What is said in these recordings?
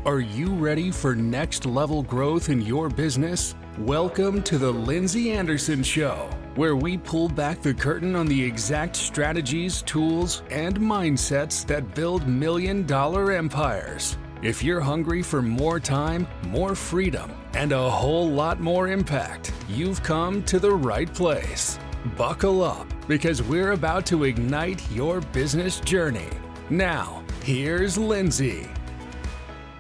Are you ready for next level growth in your business? Welcome to the Lindsay Anderson Show, where we pull back the curtain on the exact strategies, tools, and mindsets that build million-dollar empires. If you're hungry for more time, more freedom, and a whole lot more impact, you've come to the right place. Buckle up, because we're about to ignite your business journey. Now, here's Lindsay.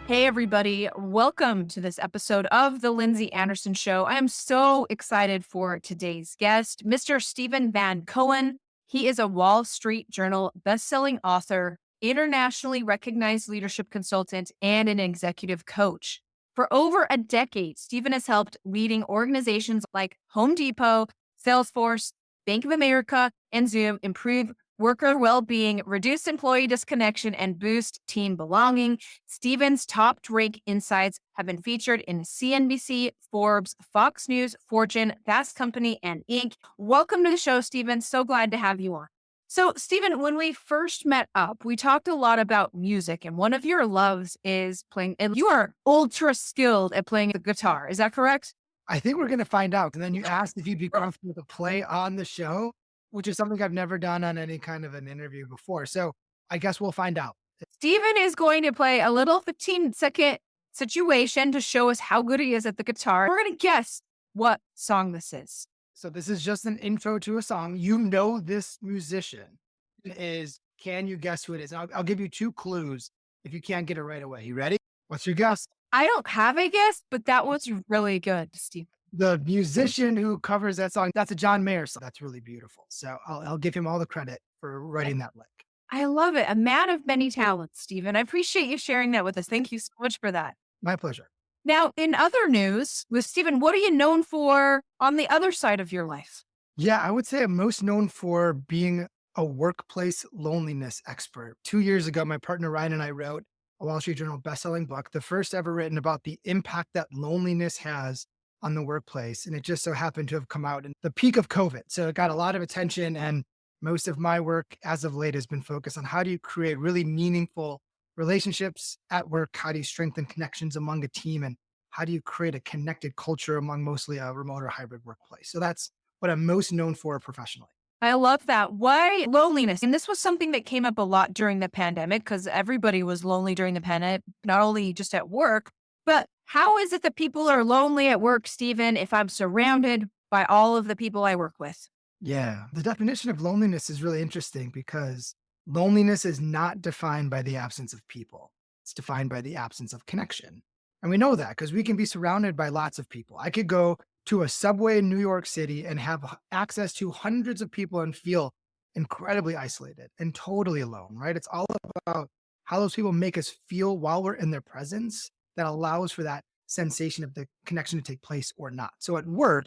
Hey everybody, welcome to this episode of the Lindsay Anderson Show. I am so excited for today's guest, Mr. Steven Van Cohen. He is a Wall Street Journal bestselling author, internationally recognized leadership consultant, and an executive coach. For over a decade, Steven has helped leading organizations like Home Depot, Salesforce, Bank of America, and Zoom improve worker well-being, reduce employee disconnection, and boost team belonging. Steven's top-ranked insights have been featured in CNBC, Forbes, Fox News, Fortune, Fast Company, and Inc. Welcome to the show, Steven. So glad to have you on. So, Steven, when we first met up, we talked a lot about music, and one of your loves is playing, and you are ultra skilled at playing the guitar. Is that correct? I think we're going to find out. And then you asked if you'd be comfortable to play on the show, which is something I've never done on any kind of an interview before. So I guess we'll find out. Steven is going to play a little 15-second situation to show us how good he is at the guitar. We're going to guess what song this is. So this is just an intro to a song. You know this musician is, can you guess who it is? And I'll give you two clues if you can't get it right away. You ready? What's your guess? I don't have a guess, but that was really good, Steve. The musician who covers that song, that's a John Mayer song. That's really beautiful. So I'll give him all the credit for writing that lick. I love it. A man of many talents, Steven. I appreciate you sharing that with us. Thank you so much for that. My pleasure. Now, in other news with Steven, what are you known for on the other side of your life? Yeah, I would say I'm most known for being a workplace loneliness expert. 2 years ago, my partner Ryan and I wrote a Wall Street Journal bestselling book, the first ever written about the impact that loneliness has on the workplace. And it just so happened to have come out in the peak of COVID. So it got a lot of attention. And most of my work as of late has been focused on how do you create really meaningful relationships at work? How do you strengthen connections among a team? And how do you create a connected culture among mostly a remote or hybrid workplace? So that's what I'm most known for professionally. I love that. Why loneliness? And this was something that came up a lot during the pandemic because everybody was lonely during the pandemic, not only just at work, but how is it that people are lonely at work, Steven, if I'm surrounded by all of the people I work with? Yeah, the definition of loneliness is really interesting because loneliness is not defined by the absence of people. It's defined by the absence of connection. And we know that because we can be surrounded by lots of people. I could go to a subway in New York City and have access to hundreds of people and feel incredibly isolated and totally alone, right? It's all about how those people make us feel while we're in their presence that allows for that sensation of the connection to take place or not. So at work,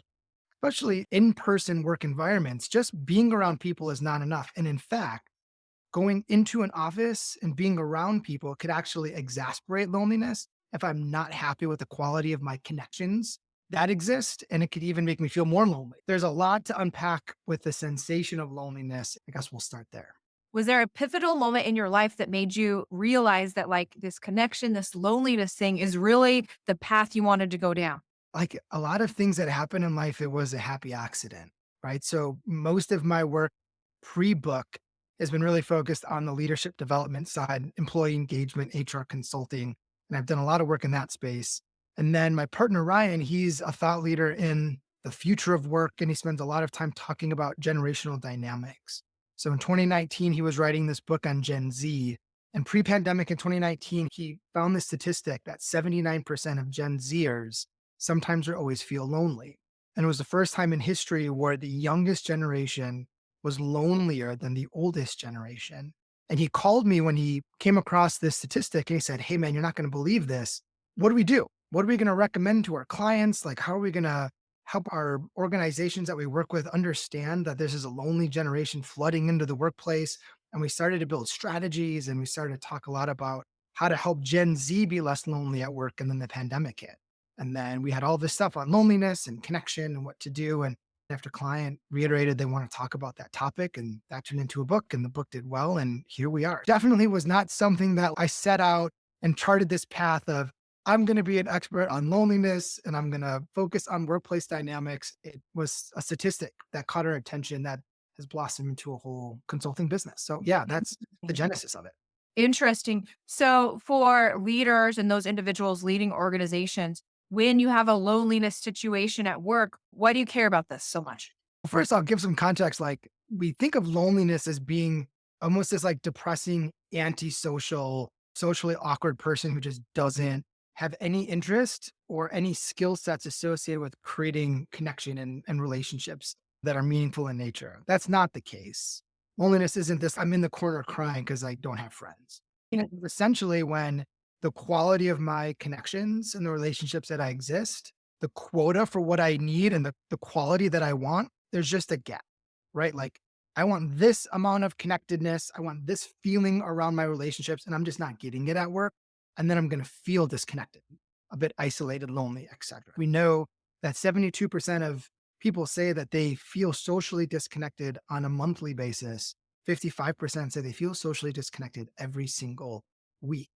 especially in-person work environments, just being around people is not enough. And in fact, going into an office and being around people could actually exacerbate loneliness if I'm not happy with the quality of my connections that exist. And it could even make me feel more lonely. There's a lot to unpack with the sensation of loneliness. I guess we'll start there. Was there a pivotal moment in your life that made you realize that like this connection, this loneliness thing is really the path you wanted to go down? Like a lot of things that happen in life, it was a happy accident, right? So most of my work pre-book has been really focused on the leadership development side, employee engagement, HR consulting. And I've done a lot of work in that space. And then my partner, Ryan, he's a thought leader in the future of work. And he spends a lot of time talking about generational dynamics. So in 2019, he was writing this book on Gen Z. And pre-pandemic in 2019, he found the statistic that 79% of Gen Zers sometimes or always feel lonely. And it was the first time in history where the youngest generation was lonelier than the oldest generation. And he called me when he came across this statistic and he said, "Hey man, you're not going to believe this. What do we do? What are we going to recommend to our clients? Like, how are we going to help our organizations that we work with understand that this is a lonely generation flooding into the workplace?" And we started to build strategies and we started to talk a lot about how to help Gen Z be less lonely at work. And then the pandemic hit. And then we had all this stuff on loneliness and connection and what to do. And after client reiterated they want to talk about that topic, and that turned into a book, and the book did well. And here we are. Definitely was not something that I set out and charted this path of, I'm going to be an expert on loneliness and I'm going to focus on workplace dynamics. It was a statistic that caught our attention that has blossomed into a whole consulting business. So, yeah, that's the genesis of it. Interesting. So, for leaders and those individuals leading organizations, when you have a loneliness situation at work, why do you care about this so much? First, I'll give some context. Like, we think of loneliness as being almost this like depressing, antisocial, socially awkward person who just doesn't have any interest or any skill sets associated with creating connection and relationships that are meaningful in nature. That's not the case. Loneliness isn't this, I'm in the corner crying because I don't have friends. Essentially, when the quality of my connections and the relationships that I exist, the quota for what I need and the quality that I want, there's just a gap, right? Like, I want this amount of connectedness. I want this feeling around my relationships, and I'm just not getting it at work. And then I'm going to feel disconnected, a bit isolated, lonely, etc. We know that 72% of people say that they feel socially disconnected on a monthly basis. 55% say they feel socially disconnected every single week,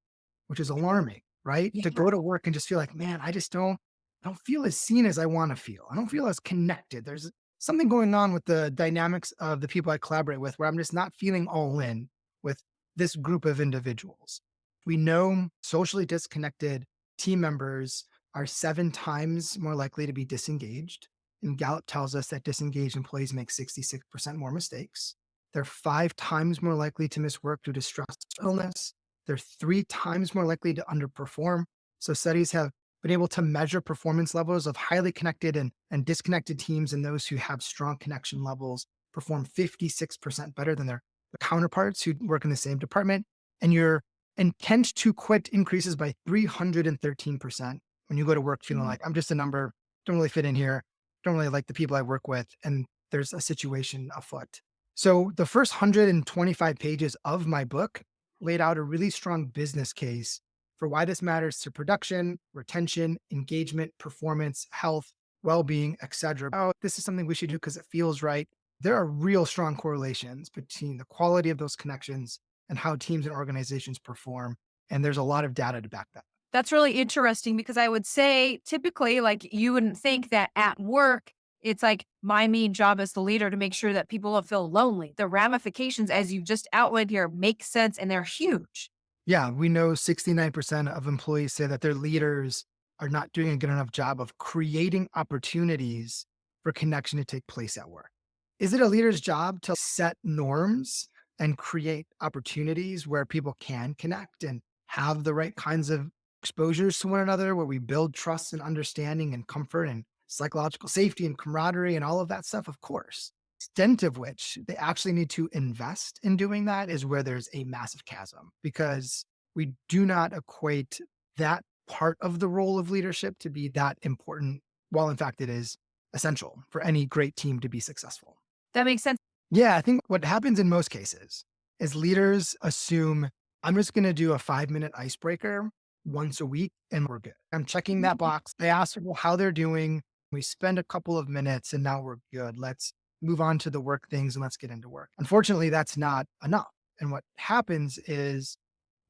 which is alarming, right? To go to work and just feel like, man, I don't feel as seen as I want to feel. I don't feel as connected. There's something going on with the dynamics of the people I collaborate with where I'm just not feeling all in with this group of individuals. We know socially disconnected team members are 7 times more likely to be disengaged. And Gallup tells us that disengaged employees make 66% more mistakes. They're 5 times more likely to miss work due to stress or illness. They're 3 times more likely to underperform. So studies have been able to measure performance levels of highly connected and disconnected teams, and those who have strong connection levels perform 56% better than their counterparts who work in the same department. And your intent to quit increases by 313% when you go to work feeling like, I'm just a number, don't really fit in here, don't really like the people I work with, and there's a situation afoot. So the first 125 pages of my book laid out a really strong business case for why this matters to production, retention, engagement, performance, health, well-being, etc. Oh, this is something we should do because it feels right. There are real strong correlations between the quality of those connections and how teams and organizations perform. And there's a lot of data to back that. That's really interesting because I would say typically, like, you wouldn't think that at work, it's like my main job as the leader to make sure that people don't feel lonely. The ramifications, as you just outlined here, make sense and they're huge. Yeah, we know 69% of employees say that their leaders are not doing a good enough job of creating opportunities for connection to take place at work. Is it a leader's job to set norms and create opportunities where people can connect and have the right kinds of exposures to one another, where we build trust and understanding and comfort and psychological safety and camaraderie and all of that stuff? Of course. Extent of which they actually need to invest in doing that is where there's a massive chasm, because we do not equate that part of the role of leadership to be that important, while in fact it is essential for any great team to be successful. That makes sense. Yeah, I think what happens in most cases is leaders assume, I'm just going to do a 5-minute icebreaker once a week and we're good. I'm checking that box. They ask people how they're doing. We spend a couple of minutes and now we're good. Let's move on to the work things and let's get into work. Unfortunately, that's not enough. And what happens is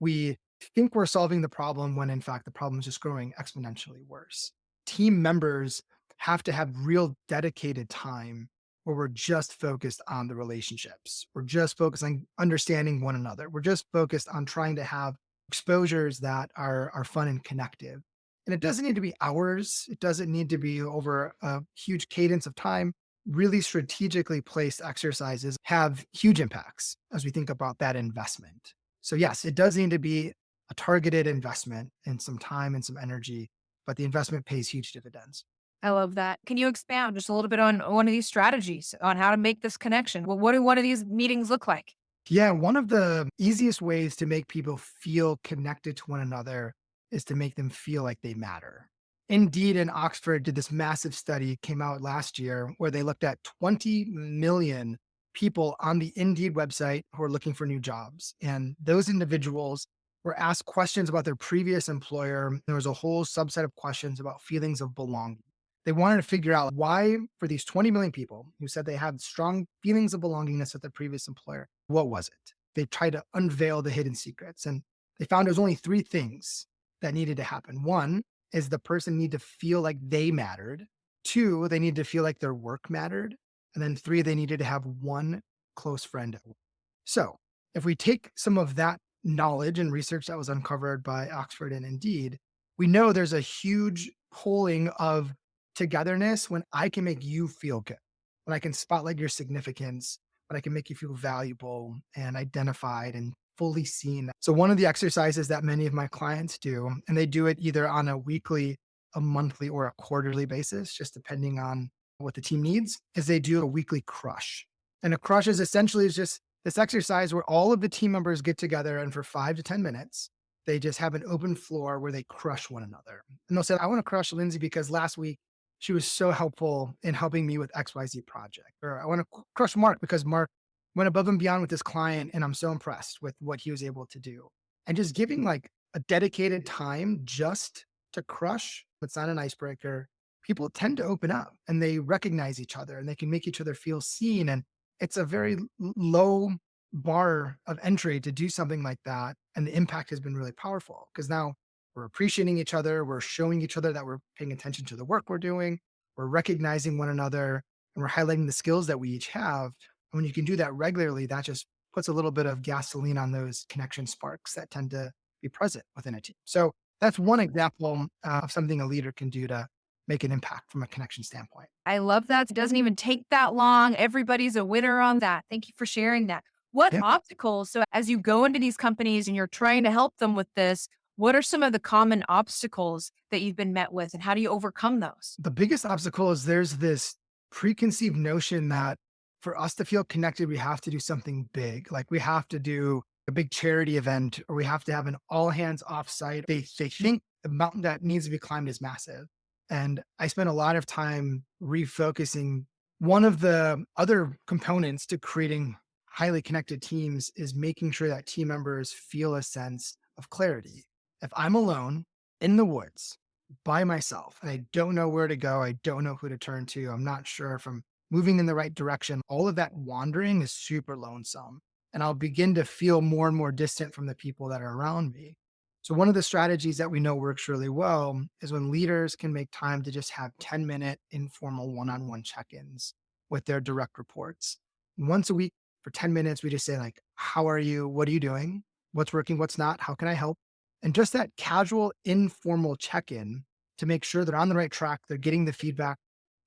we think we're solving the problem when in fact the problem is just growing exponentially worse. Team members have to have real dedicated time where we're just focused on the relationships. We're just focused on understanding one another. We're just focused on trying to have exposures that are fun and connective. And it doesn't need to be hours. It doesn't need to be over a huge cadence of time. Really strategically placed exercises have huge impacts as we think about that investment. So yes, it does need to be a targeted investment and some time and some energy, but the investment pays huge dividends. I love that. Can you expound just a little bit on one of these strategies on how to make this connection? Well, what do one of these meetings look like? Yeah, one of the easiest ways to make people feel connected to one another is to make them feel like they matter. Indeed, in Oxford did this massive study, came out last year, where they looked at 20 million people on the Indeed website who are looking for new jobs. And those individuals were asked questions about their previous employer. There was a whole subset of questions about feelings of belonging. They wanted to figure out why, for these 20 million people who said they had strong feelings of belongingness at their previous employer, what was it? They tried to unveil the hidden secrets. And They found there's only three things that needed to happen. One is the person need to feel like they mattered. Two, they need to feel like their work mattered. And then three, they needed to have one close friend at work. So if we take some of that knowledge and research that was uncovered by Oxford and Indeed, we know there's a huge pulling of togetherness when I can make you feel good, when I can spotlight your significance, when I can make you feel valuable and identified and fully seen. So one of the exercises that many of my clients do, and they do it either on a weekly, a monthly, or a quarterly basis, just depending on what the team needs, is they do a weekly crush. And a crush is essentially just this exercise where all of the team members get together and for 5 to 10 minutes, they just have an open floor where they crush one another. And they'll say, I want to crush Lindsay because last week she was so helpful in helping me with XYZ project. Or I want to crush Mark because Mark went above and beyond with this client and I'm so impressed with what he was able to do. And just giving like a dedicated time just to crush, it's not an icebreaker. People tend to open up and they recognize each other and they can make each other feel seen. And it's a very low bar of entry to do something like that. And the impact has been really powerful because now we're appreciating each other. We're showing each other that we're paying attention to the work we're doing. We're recognizing one another and we're highlighting the skills that we each have. And when you can do that regularly, that just puts a little bit of gasoline on those connection sparks that tend to be present within a team. So that's one example of something a leader can do to make an impact from a connection standpoint. I love that. It doesn't even take that long. Everybody's a winner on that. Thank you for sharing that. What Yeah. obstacles? So, as you go into these companies and you're trying to help them with this, what are some of the common obstacles that you've been met with and how do you overcome those? The biggest obstacle is there's this preconceived notion that for us to feel connected, we have to do something big. Like we have to do a big charity event or we have to have an all hands offsite. They think the mountain that needs to be climbed is massive. And I spent a lot of time refocusing. One of the other components to creating highly connected teams is making sure that team members feel a sense of clarity. If I'm alone in the woods by myself and I don't know where to go, I don't know who to turn to, I'm not sure if I'm moving in the right direction, all of that wandering is super lonesome. And I'll begin to feel more and more distant from the people that are around me. So, one of the strategies that we know works really well is when leaders can make time to just have 10-minute informal one on one check ins with their direct reports. Once a week for 10 minutes, we just say, like, how are you? What are you doing? What's working? What's not? How can I help? And just that casual, informal check in to make sure they're on the right track, they're getting the feedback,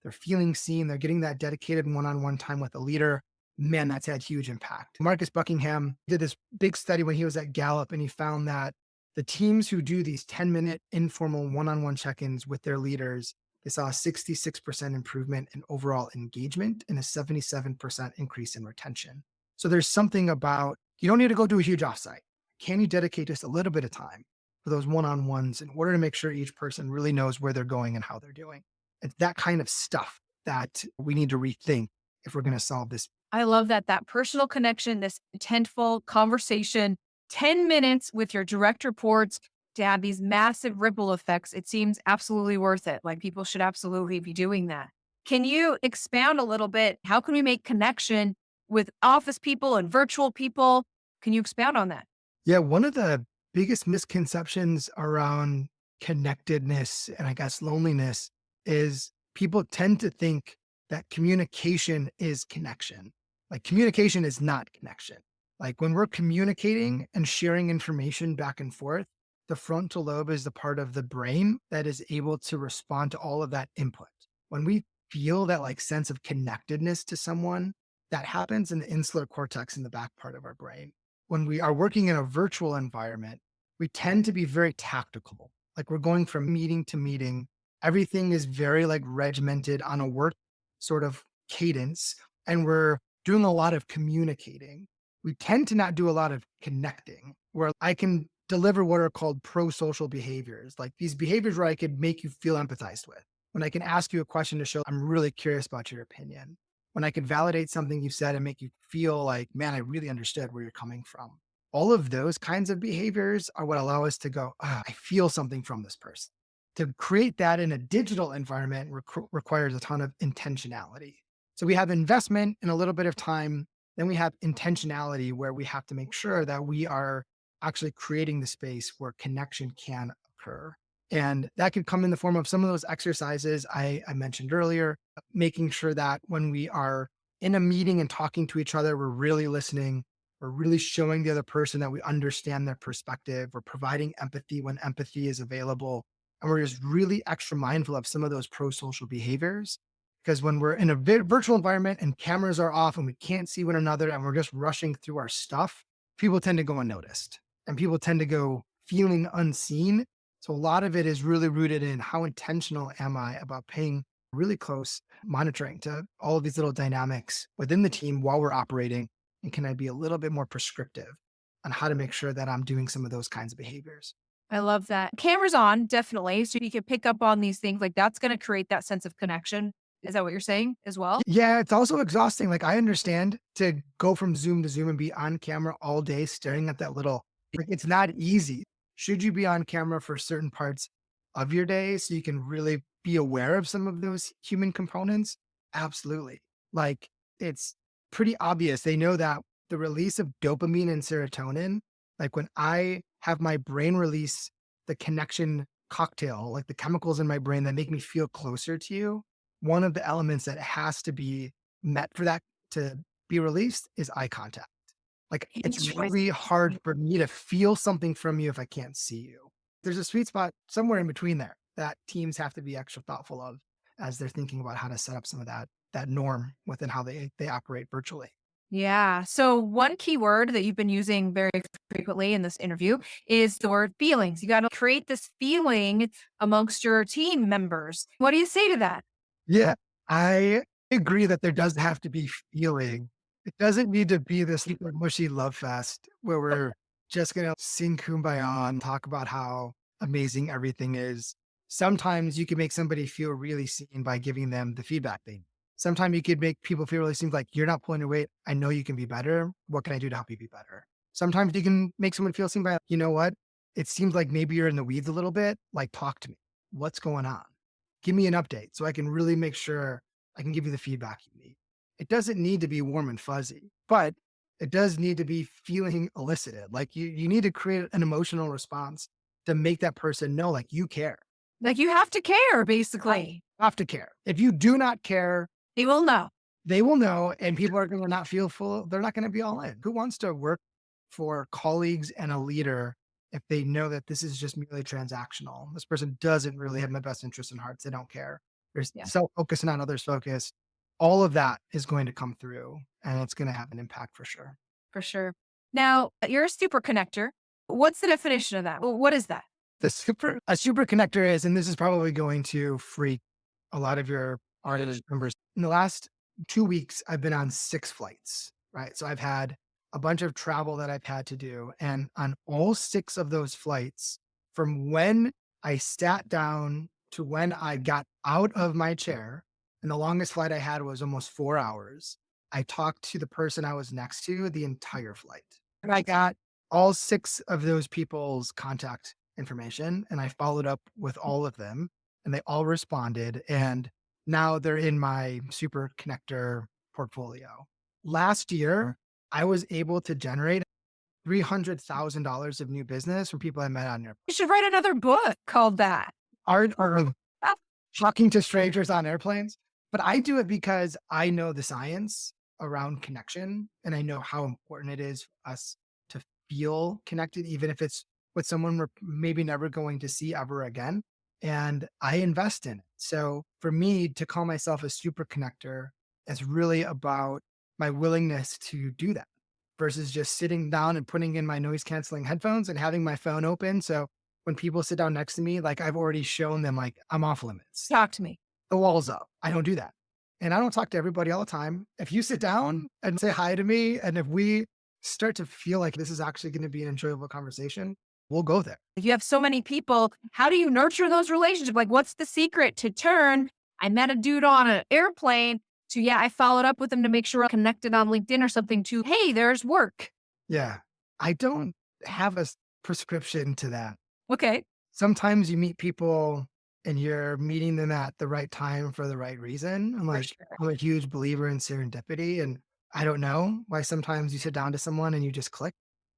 they're feeling seen, they're getting that dedicated one on one time with a leader. Man, that's had huge impact. Marcus Buckingham did this big study when he was at Gallup, and he found that the teams who do these 10-minute informal one-on-one check-ins with their leaders, they saw a 66% improvement in overall engagement and a 77% increase in retention. So there's something about, you don't need to go do a huge offsite. Can you dedicate just a little bit of time for those one-on-ones in order to make sure each person really knows where they're going and how they're doing? It's that kind of stuff that we need to rethink if we're going to solve this. I love that personal connection, this intentful conversation, 10 minutes with your direct reports to have these massive ripple effects. It seems absolutely worth it. Like people should absolutely be doing that. Can you expound a little bit? How can we make connection with office people and virtual people? Can you expound on that? Yeah, one of the biggest misconceptions around connectedness and I guess loneliness is people tend to think that communication is connection. Like communication is not connection. Like when we're communicating and sharing information back and forth, the frontal lobe is the part of the brain that is able to respond to all of that input. When we feel that like sense of connectedness to someone, that happens in the insular cortex in the back part of our brain. When we are working in a virtual environment, we tend to be very tactical. Like we're going from meeting to meeting. Everything is very like regimented on a work sort of cadence. And we're doing a lot of communicating. We tend to not do a lot of connecting, where I can deliver what are called pro-social behaviors, like these behaviors where I could make you feel empathized with. When I can ask you a question to show I'm really curious about your opinion. When I can validate something you said and make you feel like, man, I really understood where you're coming from. All of those kinds of behaviors are what allow us to go, I feel something from this person. To create that in a digital environment requires a ton of intentionality. So we have investment in a little bit of time, then we have intentionality where we have to make sure that we are actually creating the space where connection can occur. And that could come in the form of some of those exercises I mentioned earlier, making sure that when we are in a meeting and talking to each other, we're really listening. We're really showing the other person that we understand their perspective. We're providing empathy when empathy is available. And we're just really extra mindful of some of those pro social behaviors. Because when we're in a virtual environment and cameras are off and we can't see one another and we're just rushing through our stuff, people tend to go unnoticed and people tend to go feeling unseen. So a lot of it is really rooted in how intentional am I about paying really close monitoring to all of these little dynamics within the team while we're operating. And can I be a little bit more prescriptive on how to make sure that I'm doing some of those kinds of behaviors? I love that. Cameras on, definitely. So you can pick up on these things. Like that's going to create that sense of connection. Is that what you're saying as well? Yeah, it's also exhausting. Like I understand to go from Zoom to Zoom and be on camera all day staring at that little, like it's not easy. Should you be on camera for certain parts of your day so you can really be aware of some of those human components? Absolutely. Like it's pretty obvious. They know that the release of dopamine and serotonin, like when I have my brain release the connection cocktail, like the chemicals in my brain that make me feel closer to you, one of the elements that has to be met for that to be released is eye contact. Like it's really hard for me to feel something from you if I can't see you. There's a sweet spot somewhere in between there that teams have to be extra thoughtful of as they're thinking about how to set up some of that norm within how they operate virtually. Yeah. So one key word that you've been using very frequently in this interview is the word feelings. You got to create this feeling amongst your team members. What do you say to that? Yeah, I agree that there does have to be feeling. It doesn't need to be this super mushy love fest where we're just gonna sing kumbaya and talk about how amazing everything is. Sometimes you can make somebody feel really seen by giving them the feedback they need. Sometimes you could make people feel really seen like you're not pulling your weight. I know you can be better. What can I do to help you be better? Sometimes you can make someone feel seen by, you know what? It seems like maybe you're in the weeds a little bit. Like, talk to me. What's going on? Give me an update so I can really make sure I can give you the feedback you need. It doesn't need to be warm and fuzzy, but it does need to be feeling elicited. Like you need to create an emotional response to make that person know like you care. Like you have to care, basically. You have to care. If you do not care, They will know. they will know and people are going to not feel full. They're not going to be all in. Who wants to work for colleagues and a leader if they know that this is just merely transactional? This person doesn't really have my best interest in hearts. They don't care. There's Yeah, self-focus, not others focused. All of that is going to come through and it's going to have an impact for sure. for sure. Now, you're a super connector. What's the definition of that? What is that? A super connector is, and this is probably going to freak a lot of your audience members. In the last 2 weeks, I've been on 6 flights, right? So I've had a bunch of travel that I've had to do. And on all 6 of those flights, from when I sat down to when I got out of my chair, and the longest flight I had was almost 4 hours, I talked to the person I was next to the entire flight. And I got all 6 of those people's contact information and I followed up with all of them and they all responded. And now they're in my super connector portfolio. Last year, I was able to generate $300,000 of new business from people I met on airplanes. You should write another book called that. Art or talking to strangers on airplanes. But I do it because I know the science around connection and I know how important it is for us to feel connected, even if it's with someone we're maybe never going to see ever again. And I invest in it. So for me to call myself a super connector is really about my willingness to do that versus just sitting down and putting in my noise canceling headphones and having my phone open. So when people sit down next to me, like I've already shown them like I'm off limits. Talk to me. The wall's up. I don't do that. And I don't talk to everybody all the time. If you sit down and say hi to me, and if we start to feel like this is actually going to be an enjoyable conversation, we'll go there. If you have so many people, how do you nurture those relationships? Like, what's the secret to turn? I met a dude on an airplane to, yeah, I followed up with him to make sure I connected on LinkedIn or something to, hey, there's work. Yeah. I don't have a prescription to that. Okay. Sometimes you meet people and you're meeting them at the right time for the right reason. I'm like, sure. I'm a huge believer in serendipity. And I don't know why sometimes you sit down to someone and you just click.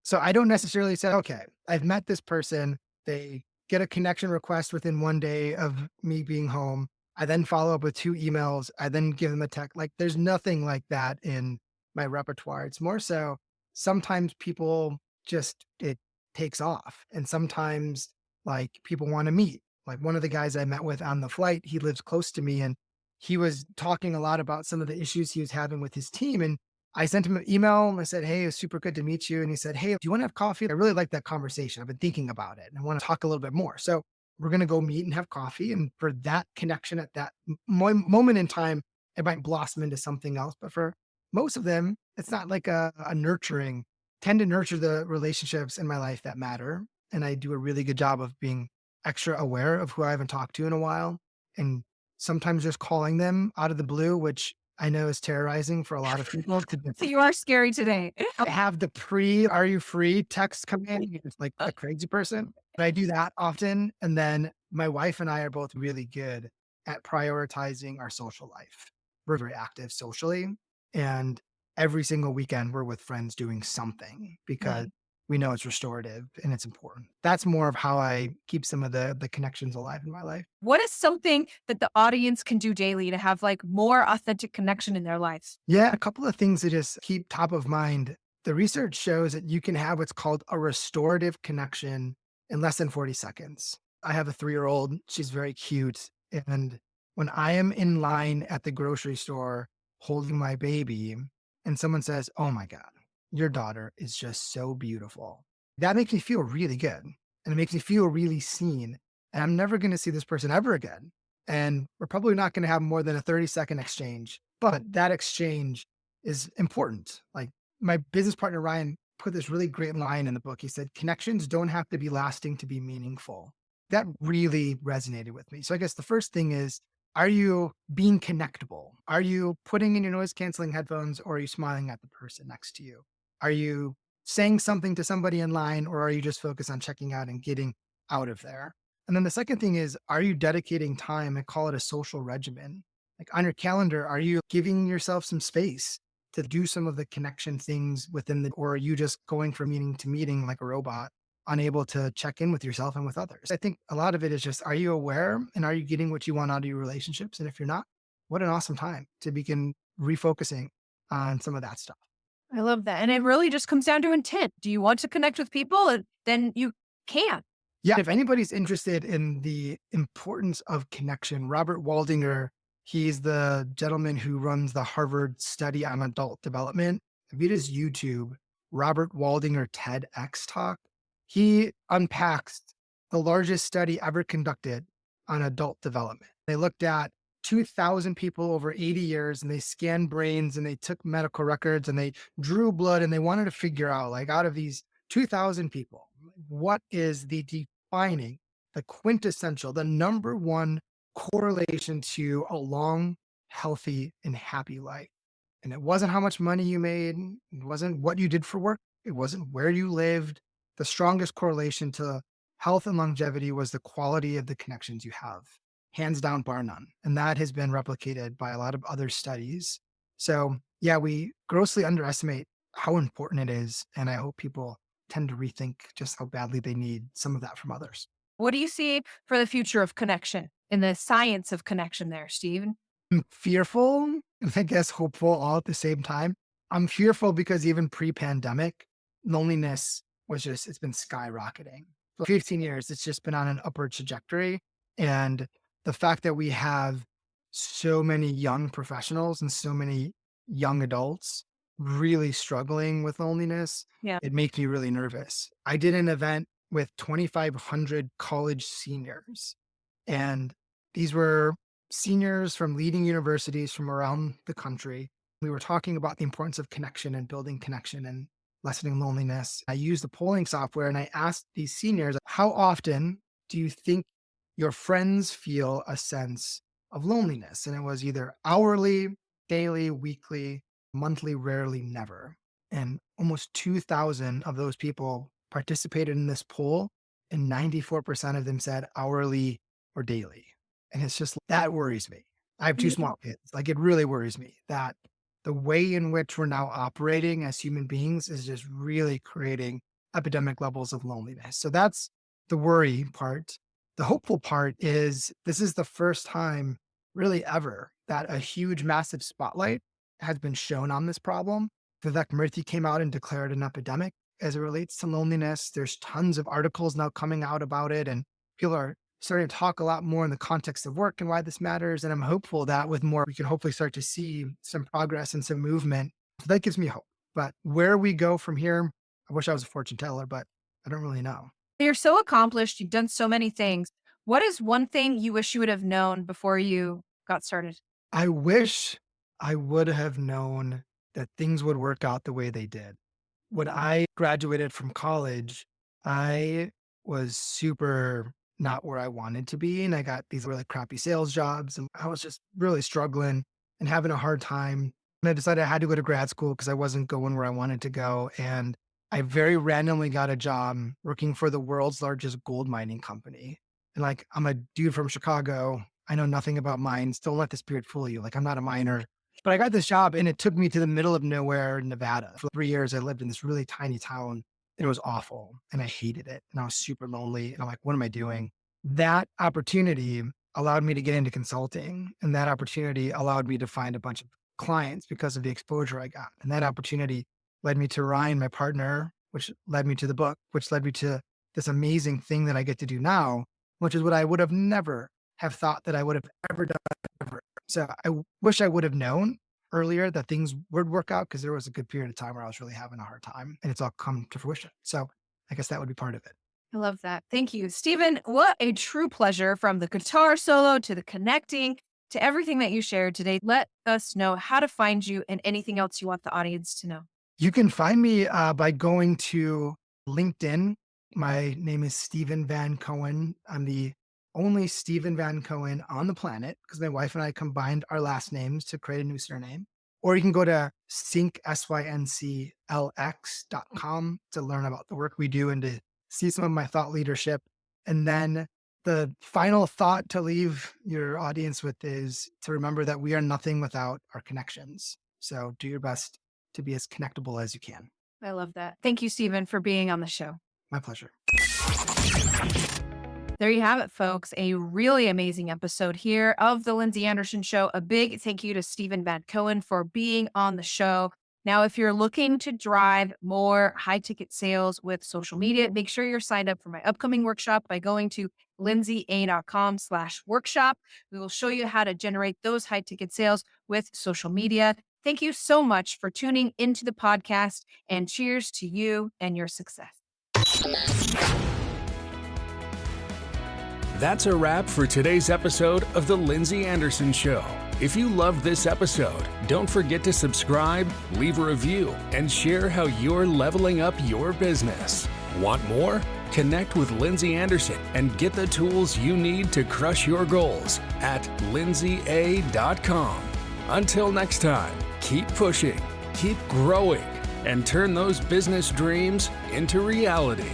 So I don't necessarily say, okay, I've met this person. They get a connection request within 1 day of me being home. I then follow up with 2 emails. I then give them a text. Like there's nothing like that in my repertoire. It's more so sometimes people just, it takes off. And sometimes like people want to meet. Like one of the guys I met with on the flight, he lives close to me and he was talking a lot about some of the issues he was having with his team. And I sent him an email and I said, "Hey, it's super good to meet you." And he said, "Hey, do you want to have coffee? I really like that conversation. I've been thinking about it and I want to talk a little bit more." So we're going to go meet and have coffee. And for that connection at that moment in time, it might blossom into something else. But for most of them, it's not like a nurturing, tend to nurture the relationships in my life that matter. And I do a really good job of being extra aware of who I haven't talked to in a while and sometimes just calling them out of the blue, which I know is terrorizing for a lot of people to So you are scary today. have the "Are you free?" text come in. It's like a crazy person. But I do that often. And then my wife and I are both really good at prioritizing our social life. We're very active socially. And every single weekend, we're with friends doing something because Nice. we know it's restorative and it's important. That's more of how I keep some of the connections alive in my life. What is something that the audience can do daily to have like more authentic connection in their lives? Yeah, a couple of things to just keep top of mind. The research shows that you can have what's called a restorative connection in less than 40 seconds. I have a 3-year-old. She's very cute. And when I am in line at the grocery store holding my baby and someone says, "Oh my God, your daughter is just so beautiful," that makes me feel really good. And it makes me feel really seen. And I'm never going to see this person ever again. And we're probably not going to have more than a 30-second exchange, but that exchange is important. Like my business partner, Ryan, put this really great line in the book. He said, "Connections don't have to be lasting to be meaningful." That really resonated with me. So I guess the first thing is, are you being connectable? Are you putting in your noise canceling headphones or are you smiling at the person next to you? Are you saying something to somebody in line or are you just focused on checking out and getting out of there? And then the second thing is, are you dedicating time and call it a social regimen? Like on your calendar, are you giving yourself some space to do some of the connection things within the, or are you just going from meeting to meeting like a robot, unable to check in with yourself and with others? I think a lot of it is just, are you aware and are you getting what you want out of your relationships? And if you're not, what an awesome time to begin refocusing on some of that stuff. I love that. And it really just comes down to intent. Do you want to connect with people? And then you can. Yeah, if anybody's interested in the importance of connection, Robert Waldinger, he's the gentleman who runs the Harvard Study on Adult Development. If you just YouTube Robert Waldinger TEDx talk, he unpacks the largest study ever conducted on adult development. They looked at 2,000 people over 80 years and they scanned brains and they took medical records and they drew blood and they wanted to figure out, like, out of these 2,000 people, what is the defining, the quintessential, the number one correlation to a long, healthy, and happy life. And it wasn't how much money you made, it wasn't what you did for work, it wasn't where you lived. The strongest correlation to health and longevity was the quality of the connections you have, hands down, bar none. And that has been replicated by a lot of other studies. So, yeah, we grossly underestimate how important it is. And I hope people tend to rethink just how badly they need some of that from others. What do you see for the future of connection and the science of connection there, Steven? I'm fearful, and I guess hopeful all at the same time. I'm fearful because even pre-pandemic, loneliness was just, it's been skyrocketing. For 15 years, it's just been on an upward trajectory. And the fact that we have so many young professionals and so many young adults really struggling with loneliness, Yeah. it makes me really nervous. I did an event with 2,500 college seniors, and these were seniors from leading universities from around the country. We were talking about the importance of connection and building connection and lessening loneliness. I used the polling software and I asked these seniors, how often do you think your friends feel a sense of loneliness? And it was either hourly, daily, weekly, monthly, rarely, never. And almost 2,000 of those people participated in this poll, and 94% of them said hourly or daily. And it's just that worries me. I have 2 Yeah. small kids. Like, it really worries me that the way in which we're now operating as human beings is just really creating epidemic levels of loneliness. So that's the worry part. The hopeful part is this is the first time really ever that a huge, massive spotlight has been shown on this problem. Vivek Murthy came out and declared an epidemic as it relates to loneliness. There's tons of articles now coming out about it, and people are starting to talk a lot more in the context of work and why this matters. And I'm hopeful that with more, we can hopefully start to see some progress and some movement. So that gives me hope. But where we go from here, I wish I was a fortune teller, but I don't really know. You're so accomplished. You've done so many things. What is one thing you wish you would have known before you got started? I wish I would have known that things would work out the way they did. When I graduated from college, I was super not where I wanted to be. And I got these really crappy sales jobs. And I was just really struggling and having a hard time. And I decided I had to go to grad school because I wasn't going where I wanted to go. And I very randomly got a job working for the world's largest gold mining company. And like, I'm a dude from Chicago. I know nothing about mines. Don't let this beard fool you. Like, I'm not a miner. But I got this job and it took me to the middle of nowhere, Nevada. For 3 years, I lived in this really tiny town. And it was awful. And I hated it. And I was super lonely. And I'm like, what am I doing? That opportunity allowed me to get into consulting. And that opportunity allowed me to find a bunch of clients because of the exposure I got. And that opportunity led me to Ryan, my partner, which led me to the book, which led me to this amazing thing that I get to do now, which is what I would have never have thought that I would have ever done ever. So I wish I would have known earlier that things would work out because there was a good period of time where I was really having a hard time and it's all come to fruition. So I guess that would be part of it. I love that. Thank you, Steven. What a true pleasure, from the guitar solo to the connecting to everything that you shared today. Let us know how to find you and anything else you want the audience to know. You can find me by going to LinkedIn. My name is Steven Van Cohen. I'm the only Steven Van Cohen on the planet because my wife and I combined our last names to create a new surname. Or you can go to synclx.com to learn about the work we do and to see some of my thought leadership. And then the final thought to leave your audience with is to remember that we are nothing without our connections. So do your best to be as connectable as you can. I love that. Thank you, Steven, for being on the show. My pleasure. There you have it, folks. A really amazing episode here of The Lindsay Anderson Show. A big thank you to Steven Van Cohen for being on the show. Now, if you're looking to drive more high-ticket sales with social media, make sure you're signed up for my upcoming workshop by going to lindsayaA.com/workshop. We will show you how to generate those high-ticket sales with social media. Thank you so much for tuning into the podcast, and cheers to you and your success. That's a wrap for today's episode of The Lindsay Anderson Show. If you loved this episode, don't forget to subscribe, leave a review, and share how you're leveling up your business. Want more? Connect with Lindsay Anderson and get the tools you need to crush your goals at lindsayaA.com. Until next time, keep pushing, keep growing, and turn those business dreams into reality.